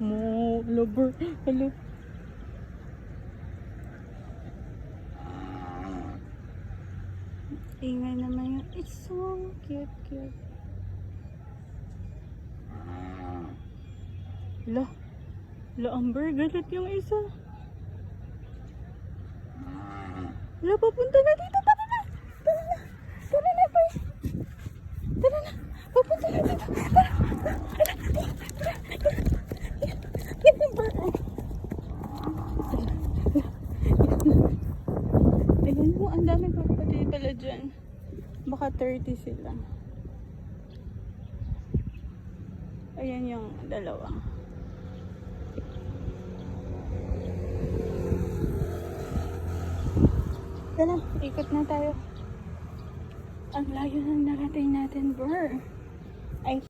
mo. Lover. Hello. Ingay naman yun. It's so cute, cute. La. La, Amber. Galit yung isa. La, papunta na dito. Tara na. Tara na. Tara na, boy. Tara na. Papunta na dito. Tara. Yan, Amber. Ayan mo, ang dami kapatid pala dyan. Baka 30 sila. Ayan yung dalawa. Tara, ikot na tayo. Ang layo ng narating natin, bro. Ay,